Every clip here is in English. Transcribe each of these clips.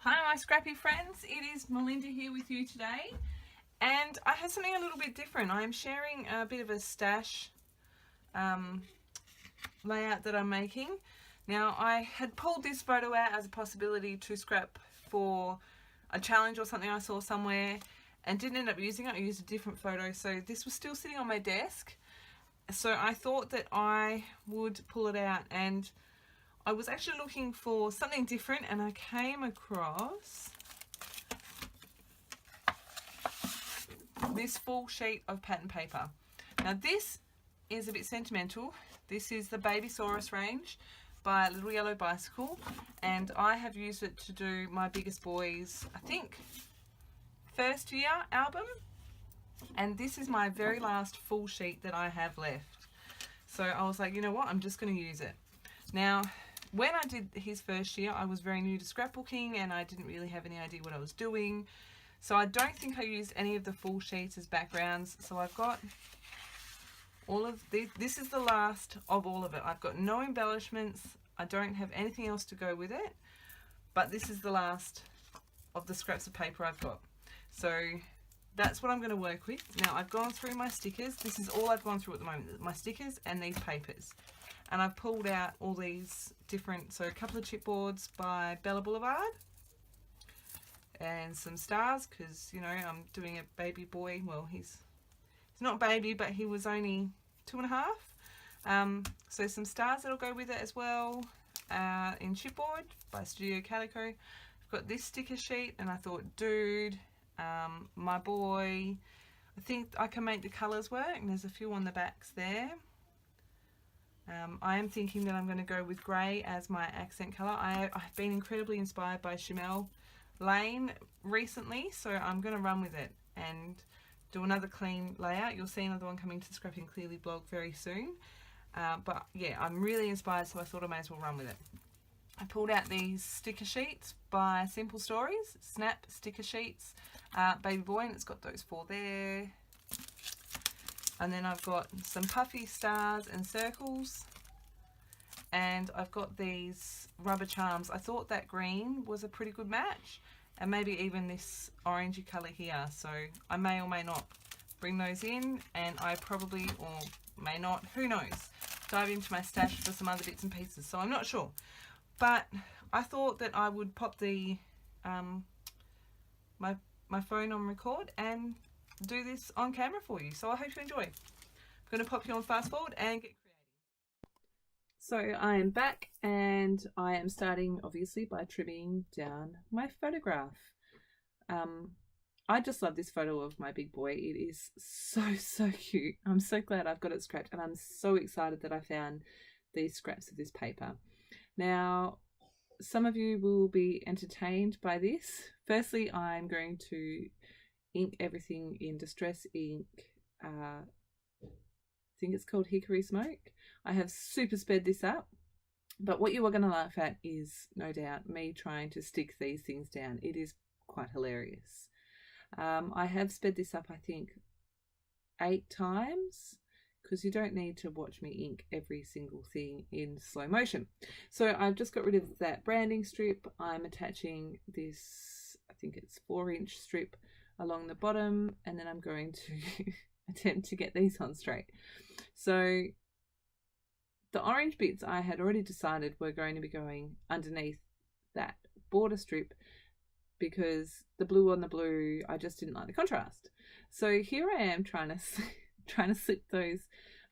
Hi my scrappy friends, it is Melinda here with you today, and I have something a little bit different. I am sharing a bit of a stash layout that I'm making. Now, I had pulled this photo out as a possibility to scrap for a challenge or something I saw somewhere and didn't end up using it. I used a different photo, so this was still sitting on my desk, so I thought that I would pull it out. And I was actually looking for something different, and I came across this full sheet of pattern paper. Now this is a bit sentimental. This is the Baby-o-saurus range by Little Yellow Bicycle, and I have used it to do my biggest boys, I think, first year album, and this is my very last full sheet that I have left. So I was like, you know what, I'm just going to use it. Now, when I did his first year, I was very new to scrapbooking and I didn't really have any idea what I was doing. So I don't think I used any of the full sheets as backgrounds. So I've got all of these. This is the last of all of it. I've got no embellishments. I don't have anything else to go with it. But this is the last of the scraps of paper I've got. So that's what I'm going to work with. Now, I've gone through my stickers. This is all I've gone through at the moment, my stickers and these papers. And I've pulled out all these different, so a couple of chipboards by Bella Boulevard and some stars, because, you know, I'm doing a baby boy. Well, he's not baby, but he was only 2.5. So some stars that'll go with it as well, in chipboard by Studio Calico. I've got this sticker sheet, and I thought, dude, my boy, I think I can make the colours work, and there's a few on the backs there. I am thinking that I'm going to go with grey as my accent colour. I've been incredibly inspired by Chanel Lane recently, so I'm going to run with it and do another clean layout. You'll see another one coming to the Scrapping Clearly blog very soon. But yeah, I'm really inspired, so I thought I may as well run with it. I pulled out these sticker sheets by Simple Stories, Snap sticker sheets, Baby Boy, and it's got those 4 there. And then I've got some puffy stars and circles, and I've got these rubber charms. I thought that green was a pretty good match, and maybe even this orangey colour here, so I may or may not bring those in, and I probably, or may not, who knows, dive into my stash for some other bits and pieces, so I'm not sure. But I thought that I would pop the my phone on record and do this on camera for you, so I hope you enjoy. I'm going to pop you on fast forward and get creative. So I am back, and I am starting obviously by trimming down my photograph. I just love this photo of my big boy. It is so cute. I'm so glad I've got it scrapped, and I'm so excited that I found these scraps of this paper. Now, some of you will be entertained by this. Firstly, I'm going to ink everything in Distress ink. I think it's called Hickory Smoke. I have super sped this up, but what you are going to laugh at is no doubt me trying to stick these things down. It is quite hilarious. I have sped this up, I think, 8 times, because you don't need to watch me ink every single thing in slow motion. So I've just got rid of that branding strip. I'm attaching this, I think it's 4-inch strip along the bottom, and then I'm going to attempt to get these on straight. So the orange bits I had already decided were going to be going underneath that border strip, because the blue on the blue, I just didn't like the contrast. So here I am trying to slip those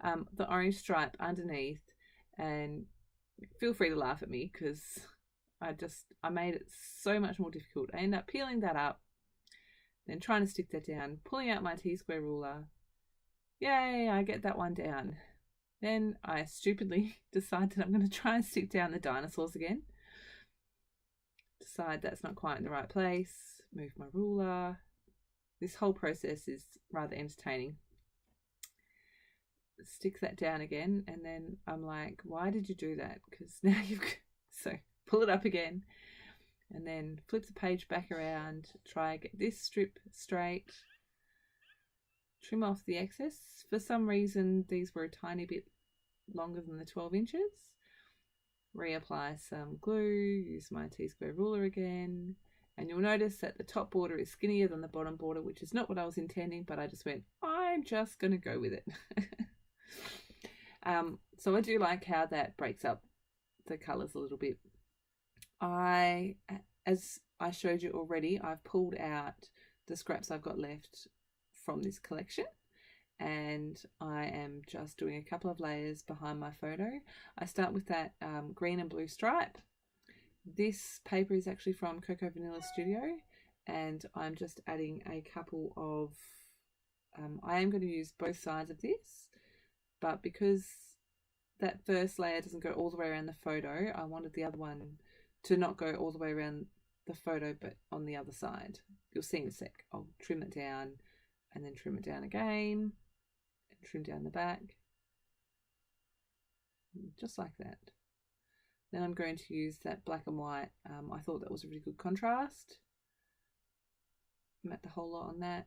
the orange stripe underneath, and feel free to laugh at me because I made it so much more difficult. I end up peeling that up, then trying to stick that down, pulling out my T-square ruler. Yay, I get that one down. Then I stupidly decide that I'm going to try and stick down the dinosaurs again. Decide that's not quite in the right place. Move my ruler. This whole process is rather entertaining. Stick that down again, and then I'm like, why did you do that? Because now so pull it up again, and then flip the page back around, try get this strip straight, trim off the excess. For some reason these were a tiny bit longer than the 12 inches. Reapply some glue, use my T-square ruler again, And you'll notice that the top border is skinnier than the bottom border, which is not what I was intending, but I just went, I'm just going to go with it. So I do like how that breaks up the colours a little bit. As I showed you already, I've pulled out the scraps I've got left from this collection, and I am just doing a couple of layers behind my photo. I start with that green and blue stripe. This paper is actually from Cocoa Vanilla Studio, and I'm just adding a couple of I am going to use both sides of this, but because that first layer doesn't go all the way around the photo, I wanted the other one to not go all the way around the photo, but on the other side. You'll see in a sec. I'll trim it down and then trim it down again and trim down the back, just like that. Then I'm going to use that black and white. I thought that was a really good contrast. Matte the whole lot on that.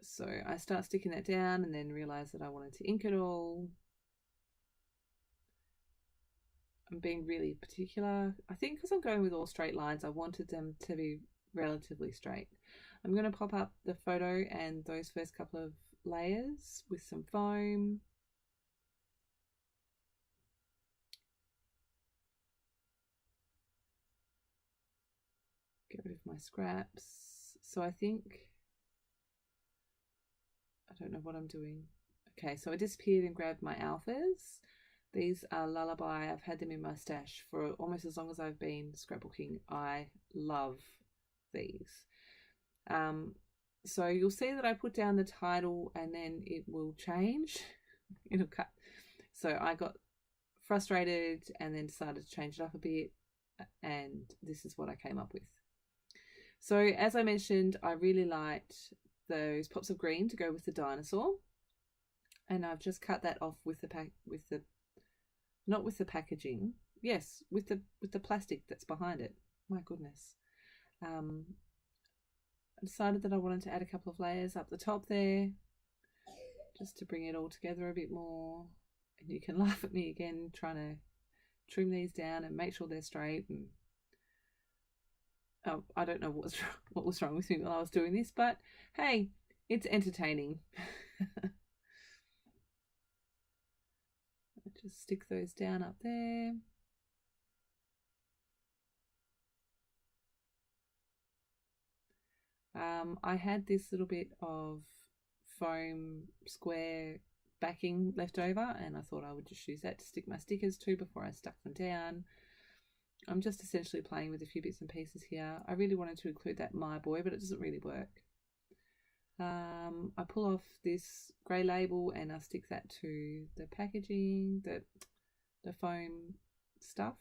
So I start sticking that down and then realize that I wanted to ink it all. I'm being really particular. I think because I'm going with all straight lines, I wanted them to be relatively straight. I'm going to pop up the photo and those first couple of layers with some foam. Get rid of my scraps. So I think, I don't know what I'm doing. Okay, so I disappeared and grabbed my alphas. These are Lullaby. I've had them in my stash for almost as long as I've been scrapbooking. I love these. So you'll see that I put down the title and then it will change. It'll cut. So I got frustrated and then decided to change it up a bit, and this is what I came up with. So as I mentioned, I really liked those pops of green to go with the dinosaur, and I've just cut that off with the not with the packaging, yes, with the plastic that's behind it. My goodness. I decided that I wanted to add a couple of layers up the top there, just to bring it all together a bit more. And you can laugh at me again trying to trim these down and make sure they're straight. And I don't know what was wrong with me while I was doing this, but hey, it's entertaining. Just stick those down up there. I had this little bit of foam square backing left over, and I thought I would just use that to stick my stickers to before I stuck them down. I'm just essentially playing with a few bits and pieces here. I really wanted to include that My Boy, but it doesn't really work. I pull off this grey label and I stick that to the packaging, the foam stuff.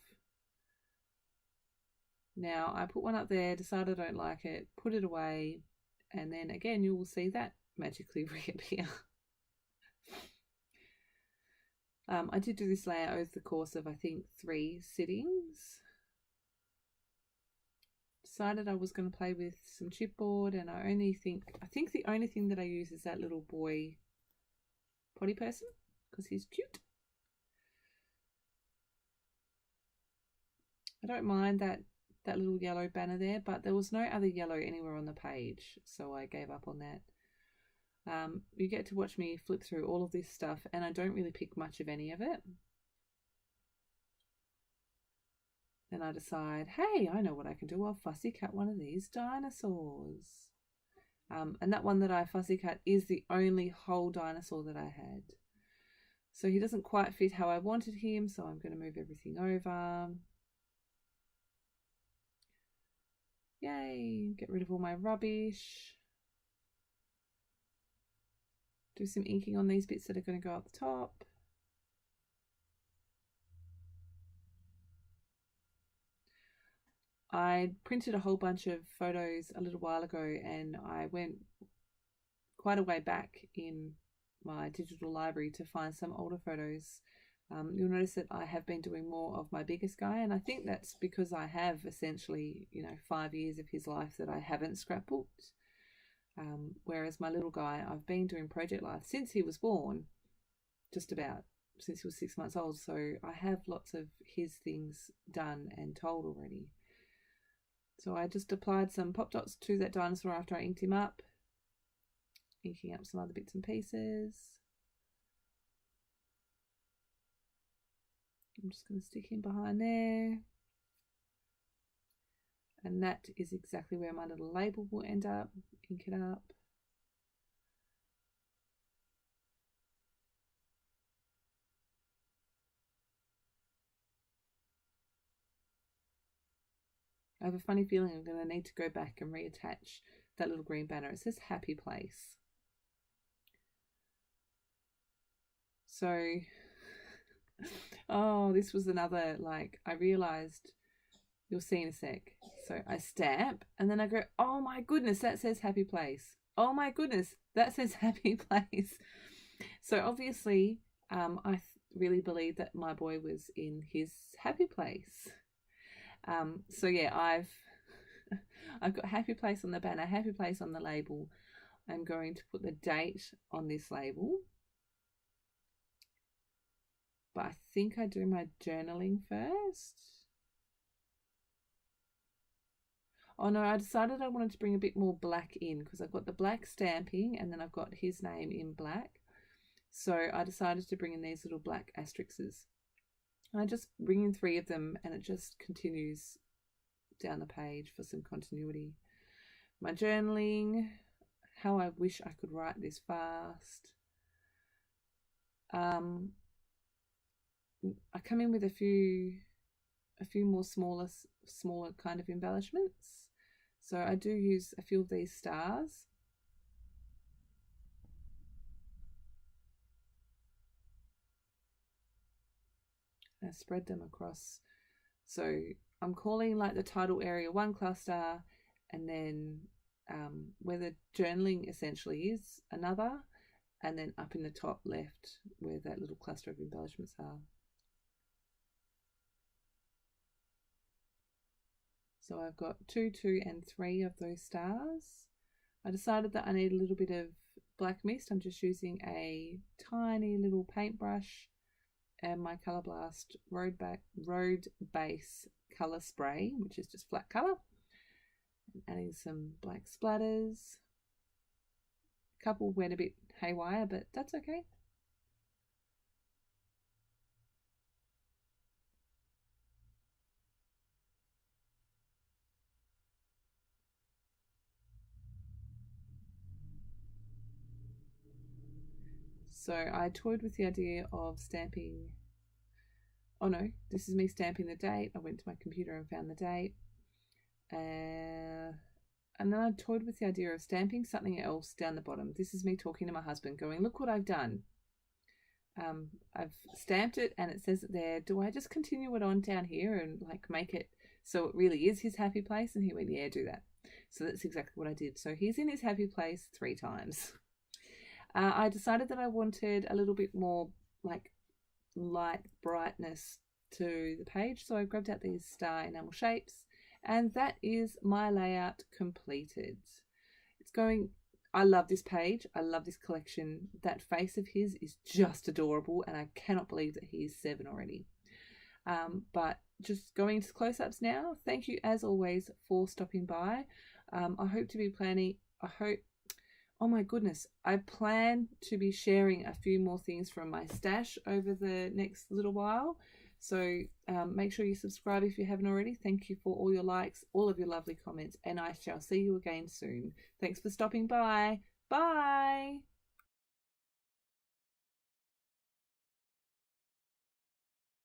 Now I put one up there, decided I don't like it, put it away, and then again you will see that magically reappear. I did do this layout over the course of I think 3 sittings. Decided I was going to play with some chipboard, and I think the only thing that I use is that little boy potty person because he's cute. I don't mind that little yellow banner there, but there was no other yellow anywhere on the page, so I gave up on that. You get to watch me flip through all of this stuff, and I don't really pick much of any of it. Then I decide, hey, I know what I can do. I'll fussy cut one of these dinosaurs. And that one that I fussy cut is the only whole dinosaur that I had. So he doesn't quite fit how I wanted him, so I'm going to move everything over. Yay, get rid of all my rubbish. Do some inking on these bits that are going to go up the top. I printed a whole bunch of photos a little while ago, and I went quite a way back in my digital library to find some older photos. You'll notice that I have been doing more of my biggest guy, and I think that's because I have essentially, 5 years of his life that I haven't scrapbooked. Whereas my little guy, I've been doing project life since he was born, just about. since he was 6 months old, so I have lots of his things done and told already. So I just applied some pop dots to that dinosaur after I inked him up, inking up some other bits and pieces. I'm just going to stick him behind there. And that is exactly where my little label will end up. Ink it up. I have a funny feeling I'm going to need to go back and reattach that little green banner. It says Happy Place. So, oh, this was another, like, I realised, you'll see in a sec. So I stamp and then I go, oh my goodness, that says Happy Place. Oh my goodness, that says Happy Place. So obviously, I really believe that my boy was in his happy place. So yeah, I've got Happy Place on the banner, Happy Place on the label. I'm going to put the date on this label. But I think I do my journaling first. Oh no, I decided I wanted to bring a bit more black in because I've got the black stamping and then I've got his name in black. So I decided to bring in these little black asterisks. I just bring in 3 of them and it just continues down the page for some continuity. My journaling, how I wish I could write this fast. I come in with a few more smaller kind of embellishments. So I do use a few of these stars. I spread them across. So I'm calling like the title area 1 cluster, and then where the journaling essentially is another, and then up in the top left where that little cluster of embellishments are. So I've got 2, 2 and 3 of those stars. I decided that I need a little bit of black mist. I'm just using a tiny little paintbrush and my Colour Blast Road Base Colour Spray, which is just flat colour. And adding some black splatters. A couple went a bit haywire, but that's okay. So I toyed with the idea of stamping, oh no, this is me stamping the date. I went to my computer and found the date. And then I toyed with the idea of stamping something else down the bottom. This is me talking to my husband going, look what I've done. I've stamped it and it says it there. Do I just continue it on down here and like make it so it really is his happy place? And he went, yeah, do that. So that's exactly what I did. So he's in his happy place 3 times. I decided that I wanted a little bit more like light brightness to the page. So I grabbed out these star enamel shapes, and that is my layout completed. It's going, I love this page. I love this collection. That face of his is just adorable, and I cannot believe that he is 7 already. But just going to close-ups now. Thank you as always for stopping by. I hope to be planning, oh my goodness, I plan to be sharing a few more things from my stash over the next little while. So make sure you subscribe if you haven't already. Thank you for all your likes, all of your lovely comments, and I shall see you again soon. Thanks for stopping by. Bye.